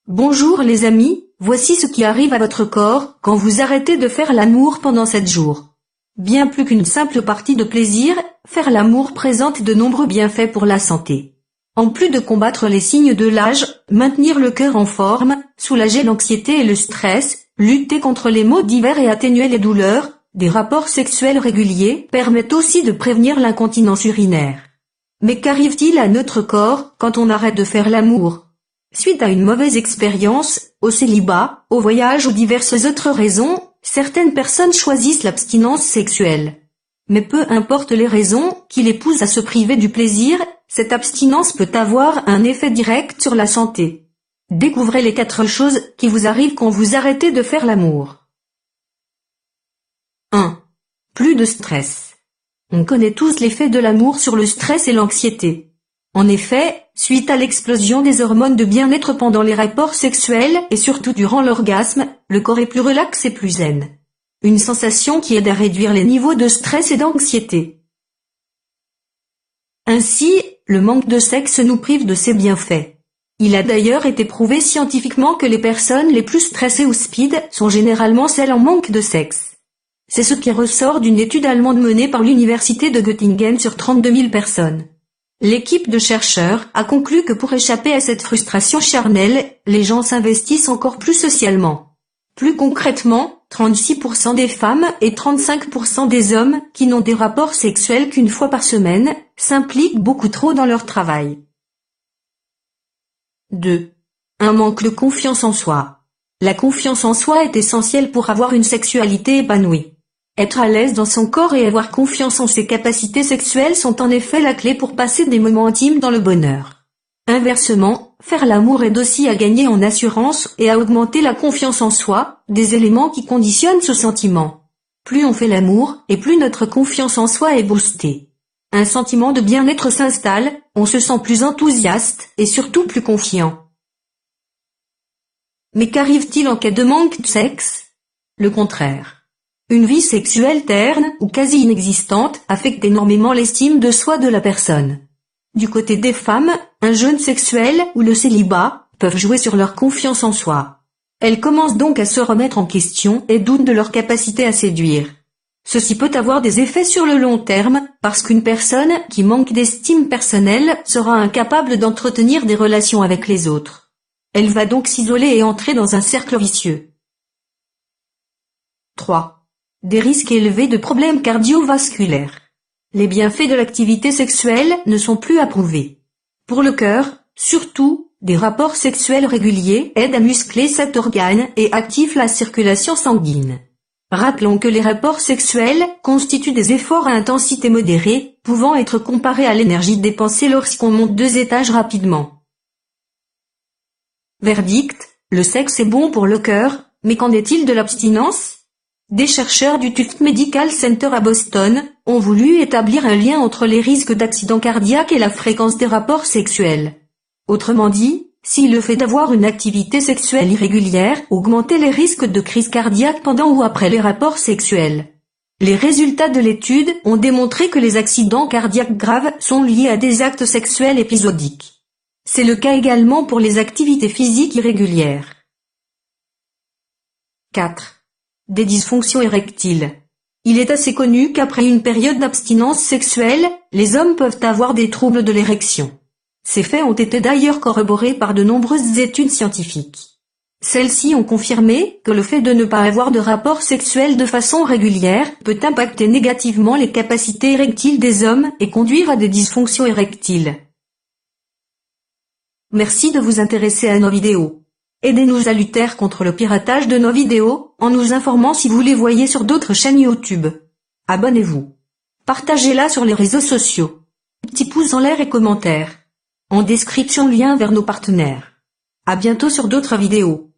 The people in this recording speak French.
Bonjour les amis, voici ce qui arrive à votre corps quand vous arrêtez de faire l'amour pendant 7 jours. Bien plus qu'une simple partie de plaisir, faire l'amour présente de nombreux bienfaits pour la santé. En plus de combattre les signes de l'âge, maintenir le cœur en forme, soulager l'anxiété et le stress, lutter contre les maux divers et atténuer les douleurs, des rapports sexuels réguliers permettent aussi de prévenir l'incontinence urinaire. Mais qu'arrive-t-il à notre corps quand on arrête de faire l'amour ? Suite à une mauvaise expérience, au célibat, au voyage ou diverses autres raisons, certaines personnes choisissent l'abstinence sexuelle. Mais peu importe les raisons qui les poussent à se priver du plaisir, cette abstinence peut avoir un effet direct sur la santé. Découvrez les 4 choses qui vous arrivent quand vous arrêtez de faire l'amour. 1. Plus de stress. On connaît tous l'effet de l'amour sur le stress et l'anxiété. En effet, suite à l'explosion des hormones de bien-être pendant les rapports sexuels et surtout durant l'orgasme, le corps est plus relax et plus zen. Une sensation qui aide à réduire les niveaux de stress et d'anxiété. Ainsi, le manque de sexe nous prive de ses bienfaits. Il a d'ailleurs été prouvé scientifiquement que les personnes les plus stressées ou speed sont généralement celles en manque de sexe. C'est ce qui ressort d'une étude allemande menée par l'université de Göttingen sur 32 000 personnes. L'équipe de chercheurs a conclu que pour échapper à cette frustration charnelle, les gens s'investissent encore plus socialement. Plus concrètement, 36% des femmes et 35% des hommes qui n'ont des rapports sexuels qu'une fois par semaine s'impliquent beaucoup trop dans leur travail. 2. Un manque de confiance en soi. La confiance en soi est essentielle pour avoir une sexualité épanouie. Être à l'aise dans son corps et avoir confiance en ses capacités sexuelles sont en effet la clé pour passer des moments intimes dans le bonheur. Inversement, faire l'amour aide aussi à gagner en assurance et à augmenter la confiance en soi, des éléments qui conditionnent ce sentiment. Plus on fait l'amour, et plus notre confiance en soi est boostée. Un sentiment de bien-être s'installe, on se sent plus enthousiaste et surtout plus confiant. Mais qu'arrive-t-il en cas de manque de sexe ? Le contraire. Une vie sexuelle terne ou quasi inexistante affecte énormément l'estime de soi de la personne. Du côté des femmes, un jeûne sexuel ou le célibat peuvent jouer sur leur confiance en soi. Elles commencent donc à se remettre en question et doutent de leur capacité à séduire. Ceci peut avoir des effets sur le long terme parce qu'une personne qui manque d'estime personnelle sera incapable d'entretenir des relations avec les autres. Elle va donc s'isoler et entrer dans un cercle vicieux. 3. Des risques élevés de problèmes cardiovasculaires. Les bienfaits de l'activité sexuelle ne sont plus à prouver. Pour le cœur, surtout, des rapports sexuels réguliers aident à muscler cet organe et activent la circulation sanguine. Rappelons que les rapports sexuels constituent des efforts à intensité modérée, pouvant être comparés à l'énergie dépensée lorsqu'on monte 2 étages rapidement. Verdict, le sexe est bon pour le cœur, mais qu'en est-il de l'abstinence ? Des chercheurs du Tufts Medical Center à Boston ont voulu établir un lien entre les risques d'accident cardiaque et la fréquence des rapports sexuels. Autrement dit, si le fait d'avoir une activité sexuelle irrégulière augmentait les risques de crise cardiaque pendant ou après les rapports sexuels. Les résultats de l'étude ont démontré que les accidents cardiaques graves sont liés à des actes sexuels épisodiques. C'est le cas également pour les activités physiques irrégulières. 4. Des dysfonctions érectiles. Il est assez connu qu'après une période d'abstinence sexuelle, les hommes peuvent avoir des troubles de l'érection. Ces faits ont été d'ailleurs corroborés par de nombreuses études scientifiques. Celles-ci ont confirmé que le fait de ne pas avoir de rapports sexuels de façon régulière peut impacter négativement les capacités érectiles des hommes et conduire à des dysfonctions érectiles. Merci de vous intéresser à nos vidéos. Aidez-nous à lutter contre le piratage de nos vidéos, en nous informant si vous les voyez sur d'autres chaînes YouTube. Abonnez-vous. Partagez-la sur les réseaux sociaux. Petit pouce en l'air et commentaires. En description lien vers nos partenaires. À bientôt sur d'autres vidéos.